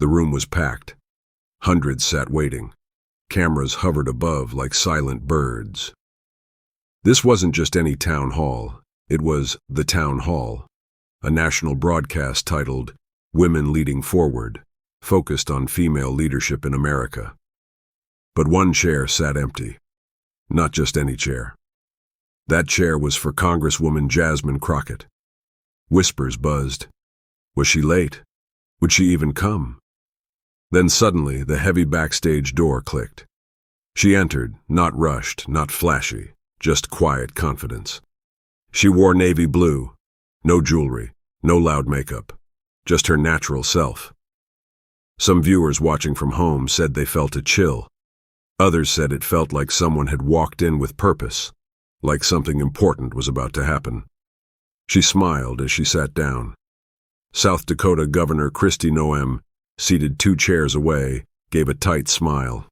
The room was packed. Hundreds sat waiting. Cameras hovered above like silent birds. This wasn't just any town hall. It was the town hall, a national broadcast titled Women Leading Forward, focused on female leadership in America. But one chair sat empty. Not just any chair. That chair was for Congresswoman Jasmine Crockett. Whispers buzzed. Was she late? Would she even come? Then suddenly, the heavy backstage door clicked. She entered, not rushed, not flashy, just quiet confidence. She wore navy blue, no jewelry, no loud makeup, just her natural self. Some viewers watching from home said they felt a chill. Others said it felt like someone had walked in with purpose, like something important was about to happen. She smiled as she sat down. South Dakota Governor Kristi Noem, seated 2 chairs away, gave a tight smile.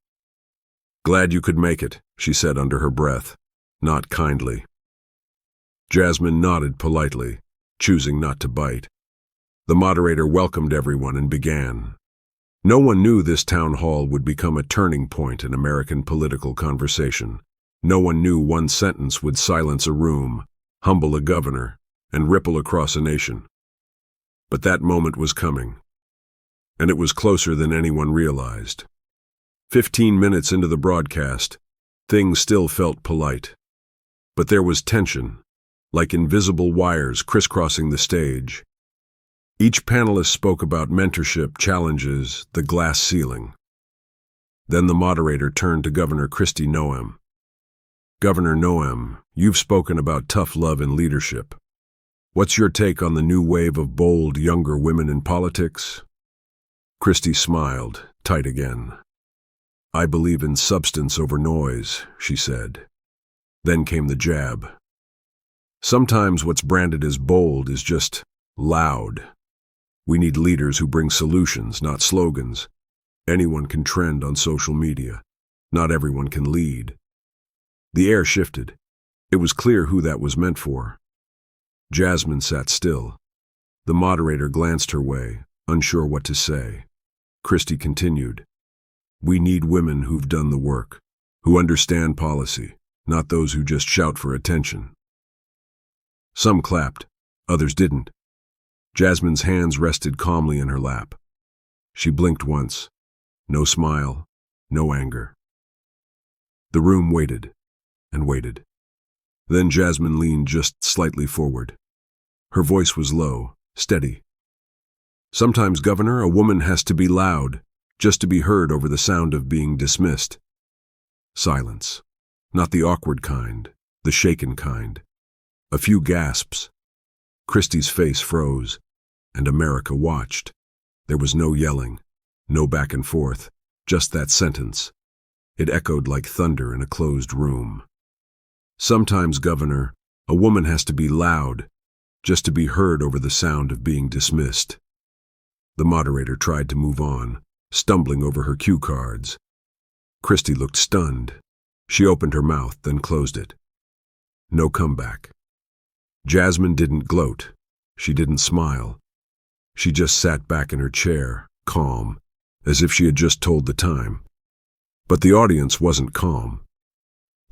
"Glad you could make it," she said under her breath, not kindly. Jasmine nodded politely, choosing not to bite. The moderator welcomed everyone and began. No one knew this town hall would become a turning point in American political conversation. No one knew one sentence would silence a room, humble a governor, and ripple across a nation. But that moment was coming, and it was closer than anyone realized. 15 minutes into the broadcast, things still felt polite. But there was tension, like invisible wires crisscrossing the stage. Each panelist spoke about mentorship, challenges, the glass ceiling. Then the moderator turned to Governor Kristi Noem. "Governor Noem, you've spoken about tough love and leadership. What's your take on the new wave of bold, younger women in politics?" Kristi smiled, tight again. "I believe in substance over noise," she said. Then came the jab. "Sometimes what's branded as bold is just loud. We need leaders who bring solutions, not slogans. Anyone can trend on social media. Not everyone can lead." The air shifted. It was clear who that was meant for. Jasmine sat still. The moderator glanced her way, unsure what to say. Kristi continued. "We need women who've done the work, who understand policy, not those who just shout for attention." Some clapped, others didn't. Jasmine's hands rested calmly in her lap. She blinked once. No smile, no anger. The room waited and waited. Then Jasmine leaned just slightly forward. Her voice was low, steady. "Sometimes, Governor, a woman has to be loud, just to be heard over the sound of being dismissed." Silence. Not the awkward kind, the shaken kind. A few gasps. Kristi's face froze, and America watched. There was no yelling, no back and forth, just that sentence. It echoed like thunder in a closed room. "Sometimes, Governor, a woman has to be loud, just to be heard over the sound of being dismissed." The moderator tried to move on, stumbling over her cue cards. Kristi looked stunned. She opened her mouth, then closed it. No comeback. Jasmine didn't gloat. She didn't smile. She just sat back in her chair, calm, as if she had just told the time. But the audience wasn't calm.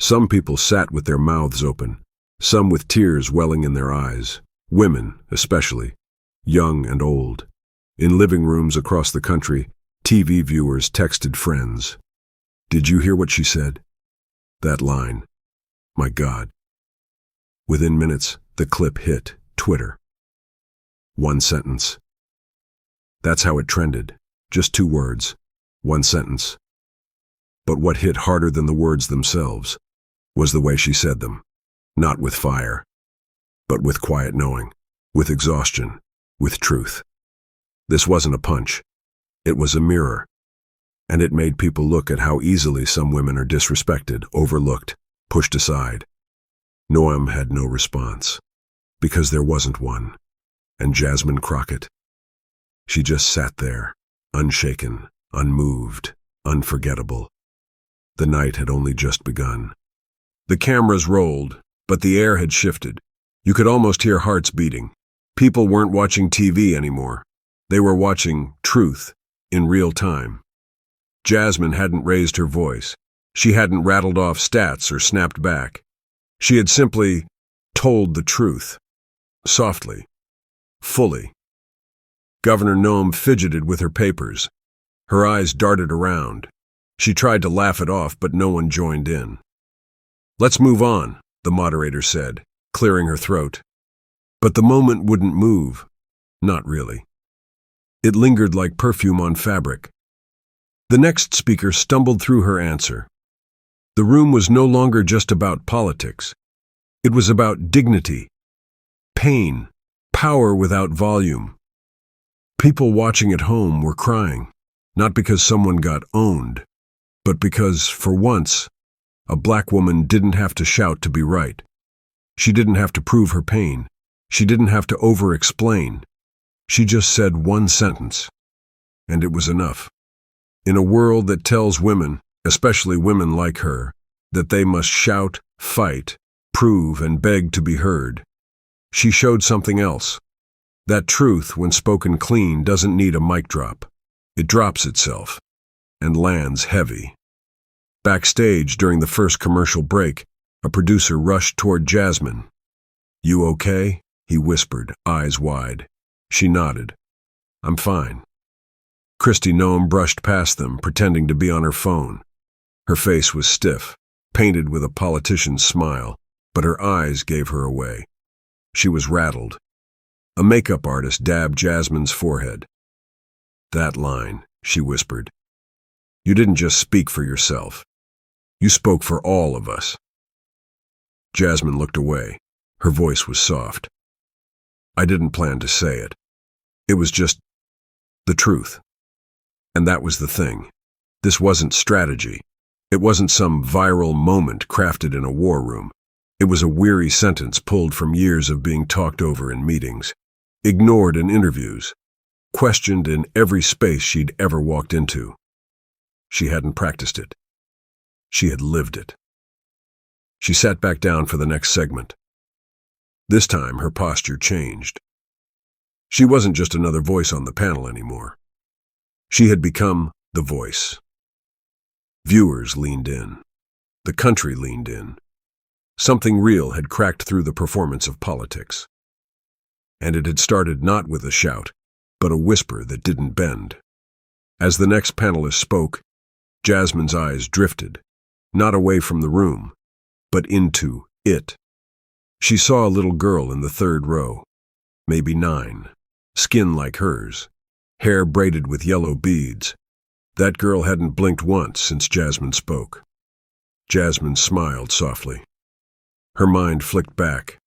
Some people sat with their mouths open, some with tears welling in their eyes, women especially, young and old. In living rooms across the country, TV viewers texted friends. "Did you hear what she said? That line. My God." Within minutes, the clip hit Twitter. One sentence. That's how it trended. Just 2 words. One sentence. But what hit harder than the words themselves was the way she said them. Not with fire, but with quiet knowing, with exhaustion, with truth. This wasn't a punch. It was a mirror. And it made people look at how easily some women are disrespected, overlooked, pushed aside. Noem had no response, because there wasn't one. And Jasmine Crockett? She just sat there, unshaken, unmoved, unforgettable. The night had only just begun. The cameras rolled, but the air had shifted. You could almost hear hearts beating. People weren't watching TV anymore. They were watching truth, in real time. Jasmine hadn't raised her voice. She hadn't rattled off stats or snapped back. She had simply told the truth. Softly. Fully. Governor Noem fidgeted with her papers. Her eyes darted around. She tried to laugh it off, but no one joined in. "Let's move on," the moderator said, clearing her throat. But the moment wouldn't move. Not really. It lingered like perfume on fabric. The next speaker stumbled through her answer. The room was no longer just about politics. It was about dignity, pain, power without volume. People watching at home were crying, not because someone got owned, but because, for once, a black woman didn't have to shout to be right. She didn't have to prove her pain. She didn't have to over-explain. She just said one sentence, and it was enough. In a world that tells women, especially women like her, that they must shout, fight, prove, and beg to be heard, she showed something else. That truth, when spoken clean, doesn't need a mic drop. It drops itself, and lands heavy. Backstage, during the first commercial break, a producer rushed toward Jasmine. "You okay?" he whispered, eyes wide. She nodded. "I'm fine." Kristi Noem brushed past them, pretending to be on her phone. Her face was stiff, painted with a politician's smile, but her eyes gave her away. She was rattled. A makeup artist dabbed Jasmine's forehead. "That line," she whispered. "You didn't just speak for yourself. You spoke for all of us." Jasmine looked away. Her voice was soft. "I didn't plan to say it. It was just the truth." And that was the thing. This wasn't strategy. It wasn't some viral moment crafted in a war room. It was a weary sentence pulled from years of being talked over in meetings, ignored in interviews, questioned in every space she'd ever walked into. She hadn't practiced it. She had lived it. She sat back down for the next segment. This time, her posture changed. She wasn't just another voice on the panel anymore. She had become the voice. Viewers leaned in. The country leaned in. Something real had cracked through the performance of politics. And it had started not with a shout, but a whisper that didn't bend. As the next panelist spoke, Jasmine's eyes drifted, not away from the room, but into it. She saw a little girl in the third row, maybe 9, skin like hers, hair braided with yellow beads. That girl hadn't blinked once since Jasmine spoke. Jasmine smiled softly. Her mind flicked back.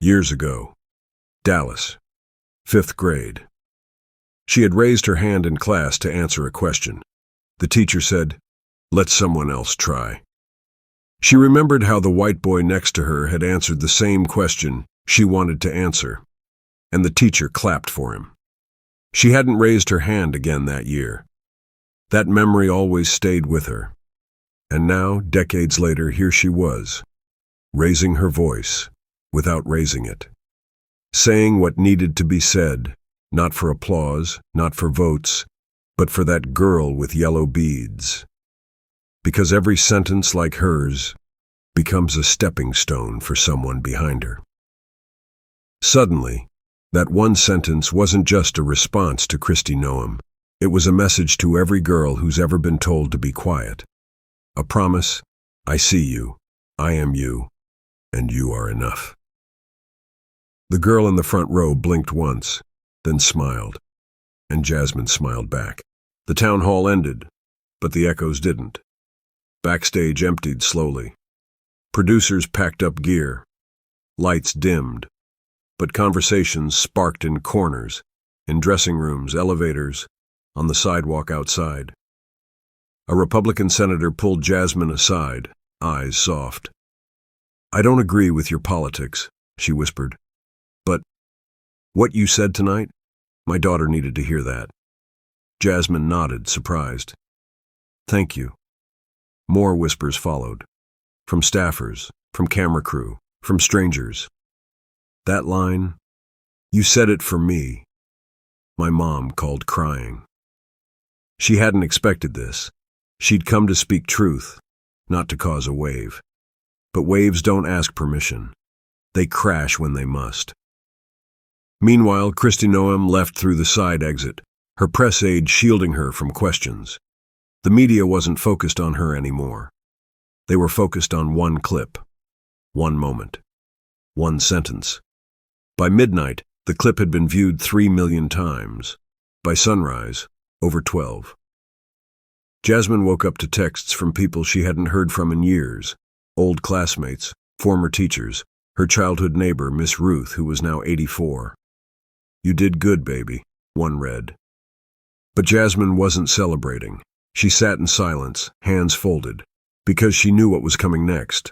Years ago, Dallas, 5th grade. She had raised her hand in class to answer a question. The teacher said, "Let someone else try." She remembered how the white boy next to her had answered the same question she wanted to answer, and the teacher clapped for him. She hadn't raised her hand again that year. That memory always stayed with her. And now, decades later, here she was, raising her voice without raising it, saying what needed to be said, not for applause, not for votes, but for that girl with yellow beads. Because every sentence like hers becomes a stepping stone for someone behind her. Suddenly, that one sentence wasn't just a response to Kristi Noem. It was a message to every girl who's ever been told to be quiet. A promise: I see you, I am you, and you are enough. The girl in the front row blinked once, then smiled, and Jasmine smiled back. The town hall ended, but the echoes didn't. Backstage emptied slowly. Producers packed up gear. Lights dimmed, but conversations sparked in corners, in dressing rooms, elevators, on the sidewalk outside. A Republican senator pulled Jasmine aside, eyes soft. "I don't agree with your politics," she whispered. "But what you said tonight, my daughter needed to hear that." Jasmine nodded, surprised. "Thank you." More whispers followed, from staffers, from camera crew, from strangers. That line, "You said it for me," my mom called crying. She hadn't expected this. She'd come to speak truth, not to cause a wave. But waves don't ask permission. They crash when they must. Meanwhile, Kristi Noem left through the side exit, her press aide shielding her from questions. The media wasn't focused on her anymore. They were focused on one clip, one moment, one sentence. By midnight, the clip had been viewed 3 million times. By sunrise, over 12. Jasmine woke up to texts from people she hadn't heard from in years, old classmates, former teachers, her childhood neighbor, Miss Ruth, who was now 84. "You did good, baby," one read. But Jasmine wasn't celebrating. She sat in silence, hands folded, because she knew what was coming next.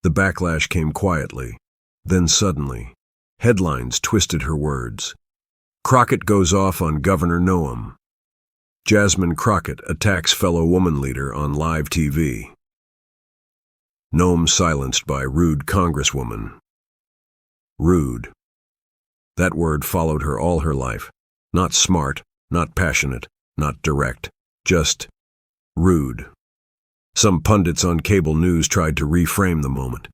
The backlash came quietly. Then suddenly, headlines twisted her words. Crockett goes off on Governor Noem. Jasmine Crockett attacks fellow woman leader on live TV. Noem silenced by rude Congresswoman. Rude. That word followed her all her life. Not smart, not passionate, not direct, just rude. Some pundits on cable news tried to reframe the moment.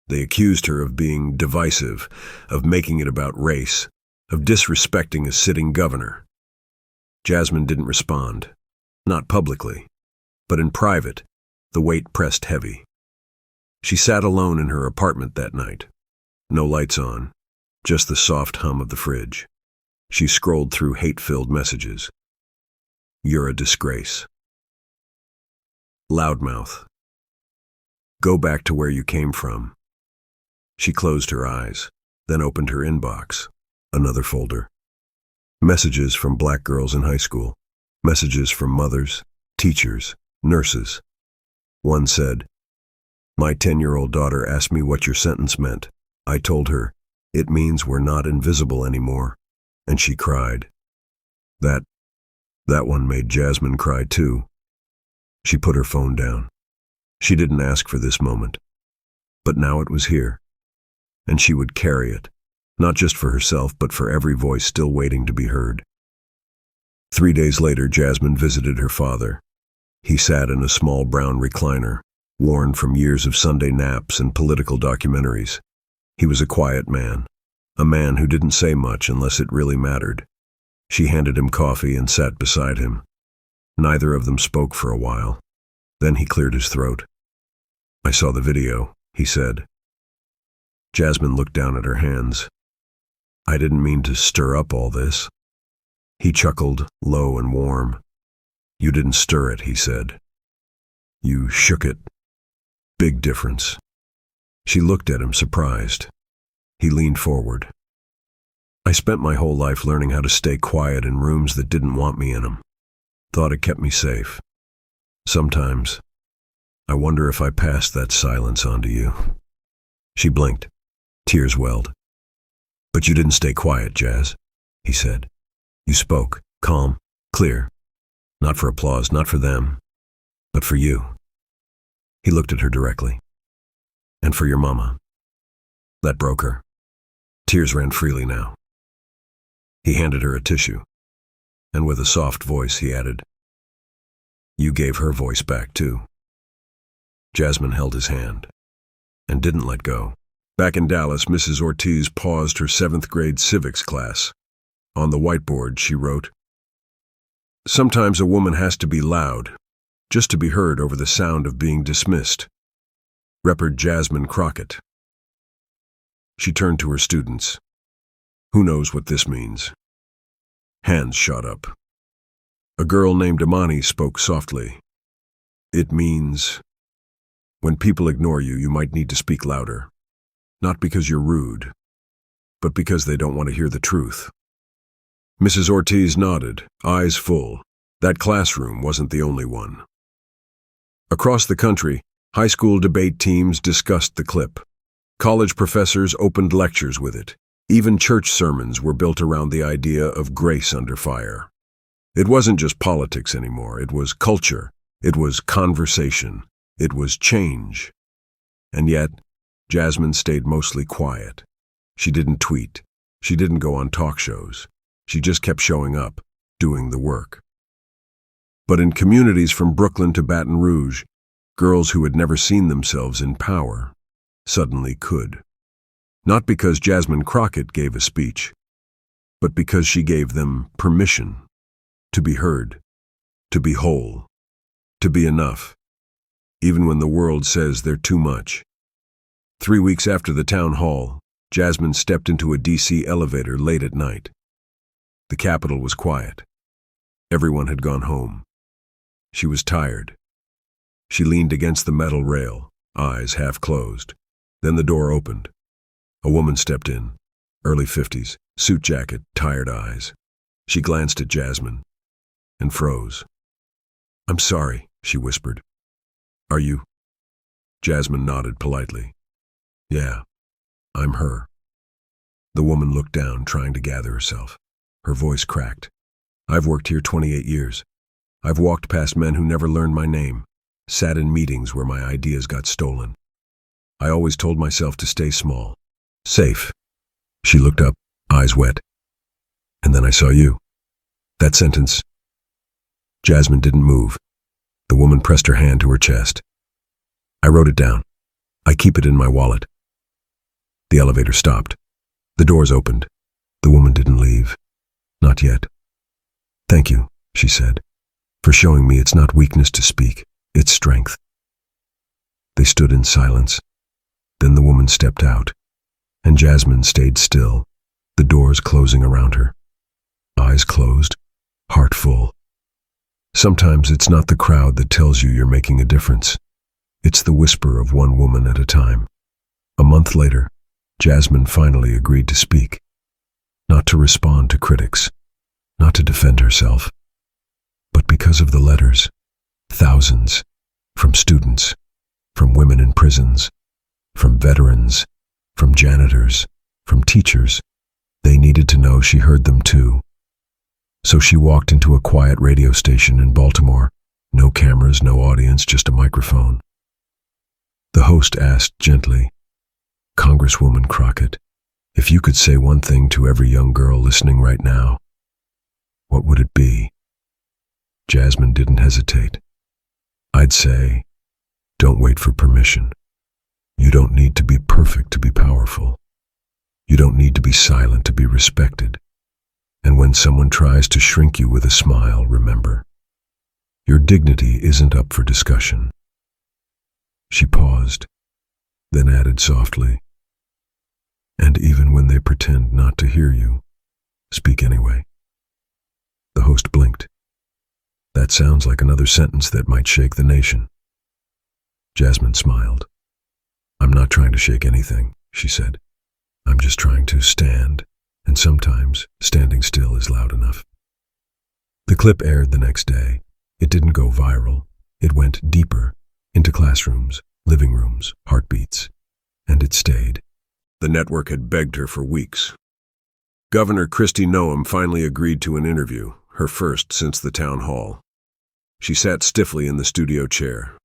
They accused her of being divisive, of making it about race, of disrespecting a sitting governor. Jasmine didn't respond. Not publicly, but in private, the weight pressed heavy. She sat alone in her apartment that night. No lights on, just the soft hum of the fridge. She scrolled through hate-filled messages. "You're a disgrace." Loudmouth. "Go back to where you came from." She closed her eyes, then opened her inbox. Another folder. Messages from black girls in high school. Messages from mothers, teachers, nurses. One said, "My 10-year-old daughter asked me what your sentence meant. I told her, it means we're not invisible anymore." And she cried. That one made Jasmine cry too. She put her phone down. She didn't ask for this moment. But now it was here. And she would carry it, not just for herself, but for every voice still waiting to be heard. 3 days later, Jasmine visited her father. He sat in a small brown recliner, worn from years of Sunday naps and political documentaries. He was a quiet man, a man who didn't say much unless it really mattered. She handed him coffee and sat beside him. Neither of them spoke for a while. Then he cleared his throat. "I saw the video," he said. Jasmine looked down at her hands. "I didn't mean to stir up all this." He chuckled, low and warm. "You didn't stir it," he said. "You shook it. Big difference." She looked at him, surprised. He leaned forward. "I spent my whole life learning how to stay quiet in rooms that didn't want me in them. Thought it kept me safe. Sometimes, I wonder if I passed that silence on to you." She blinked. Tears welled. "But you didn't stay quiet, Jazz," he said. "You spoke, calm, clear. Not for applause, not for them, but for you." He looked at her directly. "And for your mama." That broke her. Tears ran freely now. He handed her a tissue, and with a soft voice he added, "You gave her voice back too." Jasmine held his hand, and didn't let go. Back in Dallas, Mrs. Ortiz paused her 7th grade civics class. On the whiteboard, she wrote, "Sometimes a woman has to be loud, just to be heard over the sound of being dismissed." Repped Jasmine Crockett. She turned to her students. "Who knows what this means?" Hands shot up. A girl named Imani spoke softly. "It means when people ignore you, you might need to speak louder. Not because you're rude, but because they don't want to hear the truth." Mrs. Ortiz nodded, eyes full. That classroom wasn't the only one. Across the country, high school debate teams discussed the clip. College professors opened lectures with it. Even church sermons were built around the idea of grace under fire. It wasn't just politics anymore. It was culture. It was conversation. It was change. And yet, Jasmine stayed mostly quiet. She didn't tweet. She didn't go on talk shows. She just kept showing up, doing the work. But in communities from Brooklyn to Baton Rouge, girls who had never seen themselves in power suddenly could. Not because Jasmine Crockett gave a speech, but because she gave them permission to be heard, to be whole, to be enough, even when the world says they're too much. 3 weeks after the town hall, Jasmine stepped into a DC elevator late at night. The Capitol was quiet. Everyone had gone home. She was tired. She leaned against the metal rail, eyes half closed. Then the door opened. A woman stepped in, early 50s, suit jacket, tired eyes. She glanced at Jasmine and froze. "I'm sorry," she whispered. "Are you?" Jasmine nodded politely. "Yeah, I'm her." The woman looked down, trying to gather herself. Her voice cracked. "I've worked here 28 years. I've walked past men who never learned my name, sat in meetings where my ideas got stolen. I always told myself to stay small, safe." She looked up, eyes wet. "And then I saw you." That sentence. Jasmine didn't move. The woman pressed her hand to her chest. "I wrote it down. I keep it in my wallet." The elevator stopped. The doors opened. The woman didn't leave. Not yet. "Thank you," she said, "for showing me it's not weakness to speak, it's strength." They stood in silence. Then the woman stepped out, and Jasmine stayed still, the doors closing around her. Eyes closed, heart full. Sometimes it's not the crowd that tells you you're making a difference. It's the whisper of one woman at a time. A month later, Jasmine finally agreed to speak. Not to respond to critics, not to defend herself, but because of the letters. Thousands, from students, from women in prisons, from veterans, from janitors, from teachers. They needed to know she heard them too. So she walked into a quiet radio station in Baltimore. No cameras, no audience, just a microphone. The host asked gently, "Congresswoman Crockett, if you could say one thing to every young girl listening right now, what would it be?" Jasmine didn't hesitate. "I'd say, don't wait for permission. You don't need to be perfect to be powerful. You don't need to be silent to be respected. And when someone tries to shrink you with a smile, remember, your dignity isn't up for discussion." She paused, then added softly, "And even when they pretend not to hear you, speak anyway." The host blinked. "That sounds like another sentence that might shake the nation." Jasmine smiled. "I'm not trying to shake anything," she said. "I'm just trying to stand, and sometimes standing still is loud enough." The clip aired the next day. It didn't go viral. It went deeper, into classrooms, living rooms, heartbeats, and it stayed. The network had begged her for weeks. Governor Kristi Noem finally agreed to an interview, her first since the town hall. She sat stiffly in the studio chair.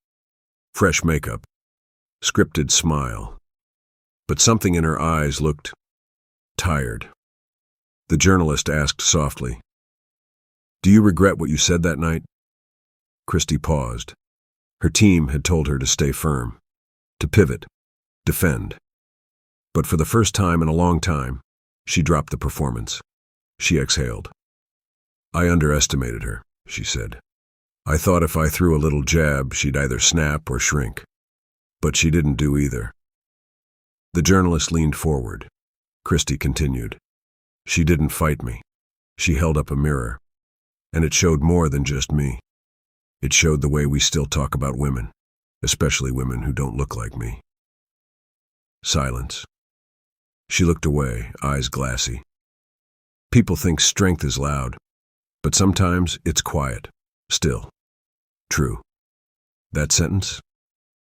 Fresh makeup, scripted smile. But something in her eyes looked tired. The journalist asked softly, "Do you regret what you said that night?" Kristi paused. Her team had told her to stay firm, to pivot, defend. But for the first time in a long time, she dropped the performance. She exhaled. "I underestimated her," she said. "I thought if I threw a little jab, she'd either snap or shrink. But she didn't do either." The journalist leaned forward. Kristi continued, "She didn't fight me. She held up a mirror. And it showed more than just me. It showed the way we still talk about women, especially women who don't look like me." Silence. She looked away, eyes glassy. People think strength is loud, but sometimes it's quiet, still, true. That sentence,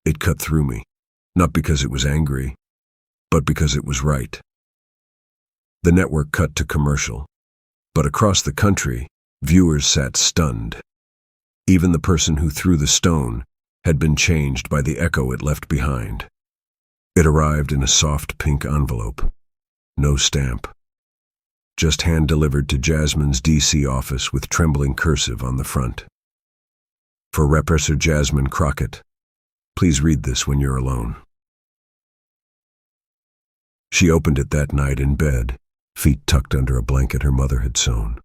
it cut through me, not because it was angry, but because it was right. The network cut to commercial, but across the country, viewers sat stunned. Even the person who threw the stone had been changed by the echo it left behind. It arrived in a soft pink envelope. No stamp. Just hand-delivered to Jasmine's DC office with trembling cursive on the front. For Represser Jasmine Crockett. Please read this when you're alone. She opened it that night in bed, feet tucked under a blanket her mother had sewn.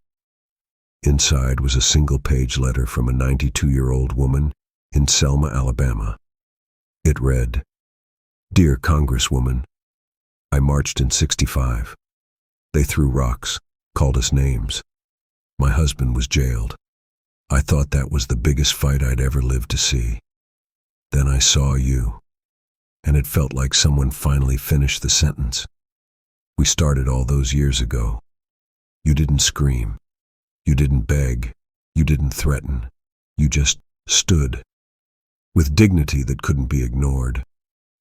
Inside was a single-page letter from a 92-year-old woman in Selma, Alabama. It read, "Dear Congresswoman, I marched in '65. They threw rocks, called us names. My husband was jailed. I thought that was the biggest fight I'd ever lived to see. Then I saw you, and it felt like someone finally finished the sentence. We started all those years ago. You didn't scream. You didn't beg. You didn't threaten. You just stood, with dignity that couldn't be ignored.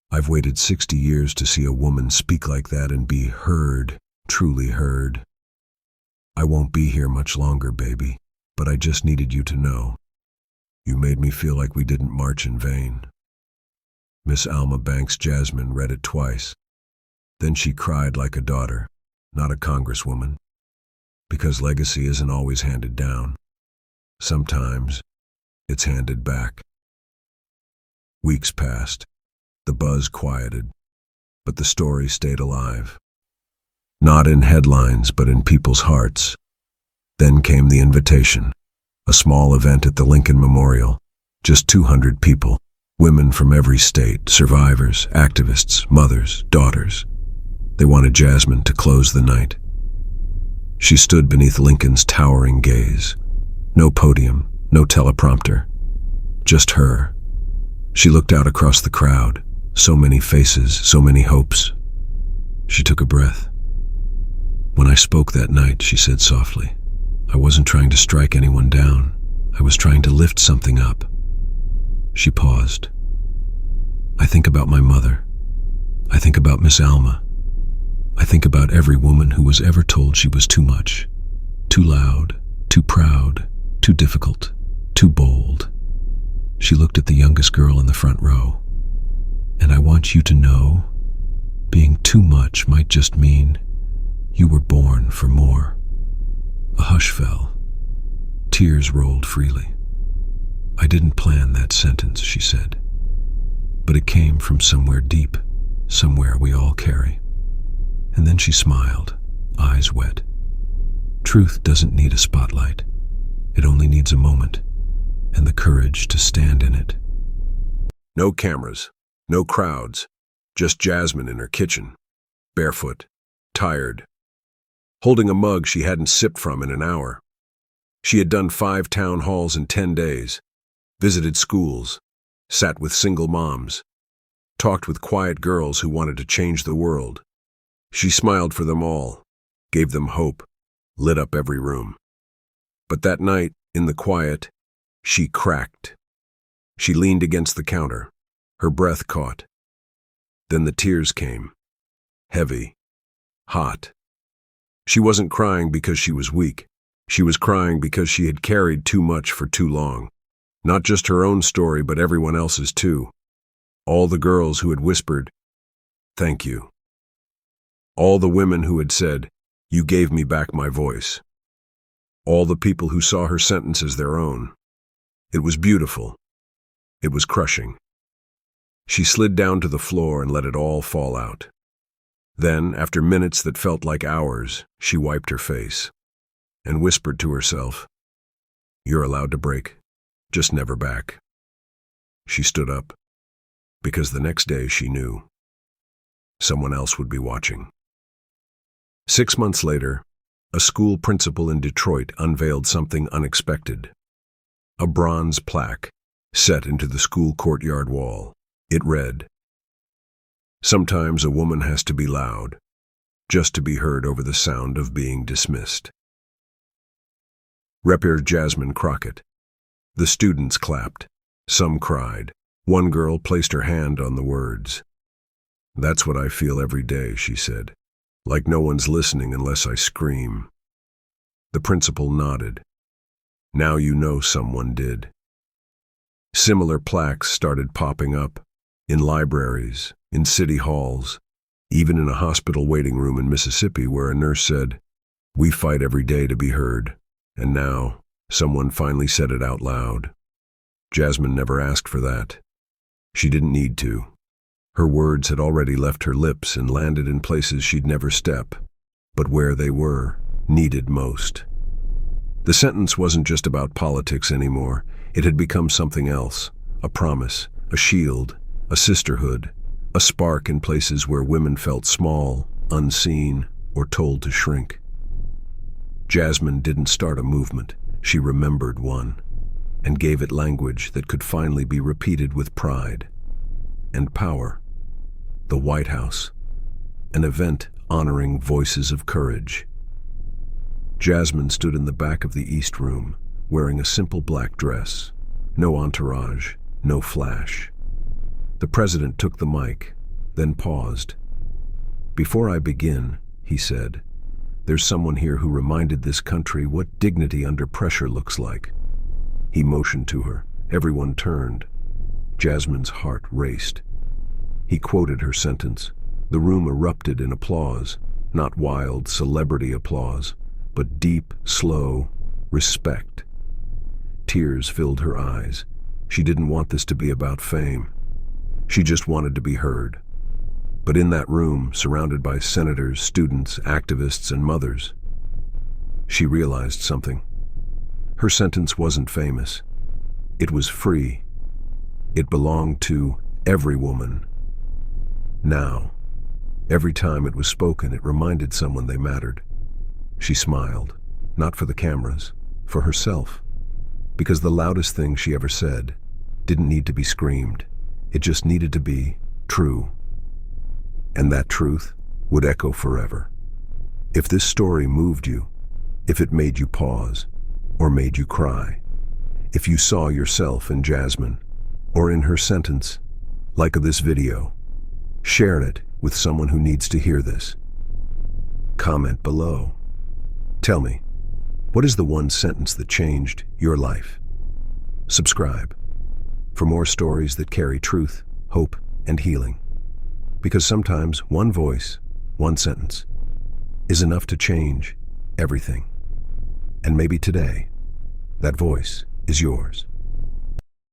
I've waited 60 years to see a woman speak like that and be heard, truly heard. I won't be here much longer, baby, but I just needed you to know. You made me feel like we didn't march in vain." Miss Alma Banks Jasmine read it twice. Then she cried like a daughter, not a congresswoman, because legacy isn't always handed down. Sometimes it's handed back. Weeks passed. The buzz quieted, but the story stayed alive. Not in headlines, but in people's hearts. Then came the invitation, a small event at the Lincoln Memorial. Just 200 people, women from every state, survivors, activists, mothers, daughters. They wanted Jasmine to close the night. She stood beneath Lincoln's towering gaze. No podium, no teleprompter, just her. She looked out across the crowd. So many faces, so many hopes. She took a breath. "When I spoke that night," she said softly, "I wasn't trying to strike anyone down. I was trying to lift something up." She paused. "I think about my mother. I think about Miss Alma. I think about every woman who was ever told she was too much, too loud, too proud, too difficult, too bold." She looked at the youngest girl in the front row. "And I want you to know, being too much might just mean you were born for more." A hush fell. Tears rolled freely. "I didn't plan that sentence," she said, "but it came from somewhere deep, somewhere we all carry." And then she smiled, eyes wet. Truth doesn't need a spotlight. It only needs a moment, and the courage to stand in it. No cameras. No crowds, just Jasmine in her kitchen, barefoot, tired, holding a mug she hadn't sipped from in an hour. She had done 5 town halls in 10 days, visited schools, sat with single moms, talked with quiet girls who wanted to change the world. She smiled for them all, gave them hope, lit up every room. But that night, in the quiet, she cracked. She leaned against the counter. Her breath caught. Then the tears came. Heavy. Hot. She wasn't crying because she was weak. She was crying because she had carried too much for too long. Not just her own story, but everyone else's too. All the girls who had whispered, "Thank you." All the women who had said, "You gave me back my voice." All the people who saw her sentence as their own. It was beautiful. It was crushing. She slid down to the floor and let it all fall out. Then, after minutes that felt like hours, she wiped her face and whispered to herself, "You're allowed to break, just never back." She stood up, because the next day she knew someone else would be watching. 6 months later, a school principal in Detroit unveiled something unexpected. A bronze plaque set into the school courtyard wall. It read, "Sometimes a woman has to be loud, just to be heard over the sound of being dismissed." Represser Jasmine Crockett. The students clapped. Some cried. One girl placed her hand on the words. "That's what I feel every day," she said. "Like no one's listening unless I scream." The principal nodded. "Now you know someone did." Similar plaques started popping up. In libraries, in city halls, even in a hospital waiting room in Mississippi where a nurse said, "We fight every day to be heard." And now, someone finally said it out loud. Jasmine never asked for that. She didn't need to. Her words had already left her lips and landed in places she'd never step, but where they were, needed most. The sentence wasn't just about politics anymore. It had become something else, a promise, a shield, a sisterhood, a spark in places where women felt small, unseen, or told to shrink. Jasmine didn't start a movement. She remembered one, and gave it language that could finally be repeated with pride and power. The White House, an event honoring voices of courage. Jasmine stood in the back of the East Room, wearing a simple black dress. No entourage, no flash. The president took the mic, then paused. "Before I begin," he said, "there's someone here who reminded this country what dignity under pressure looks like." He motioned to her. Everyone turned. Jasmine's heart raced. He quoted her sentence. The room erupted in applause, not wild celebrity applause, but deep, slow respect. Tears filled her eyes. She didn't want this to be about fame. She just wanted to be heard. But in that room, surrounded by senators, students, activists, and mothers, she realized something. Her sentence wasn't famous. It was free. It belonged to every woman. Now, every time it was spoken, it reminded someone they mattered. She smiled, not for the cameras, for herself, because the loudest thing she ever said didn't need to be screamed. It just needed to be true. And that truth would echo forever. If this story moved you, if it made you pause, or made you cry, if you saw yourself in Jasmine, or in her sentence, like this video, share it with someone who needs to hear this. Comment below. Tell me, what is the one sentence that changed your life? Subscribe for more stories that carry truth, hope, and healing. Because sometimes one voice, one sentence, is enough to change everything. And maybe today, that voice is yours.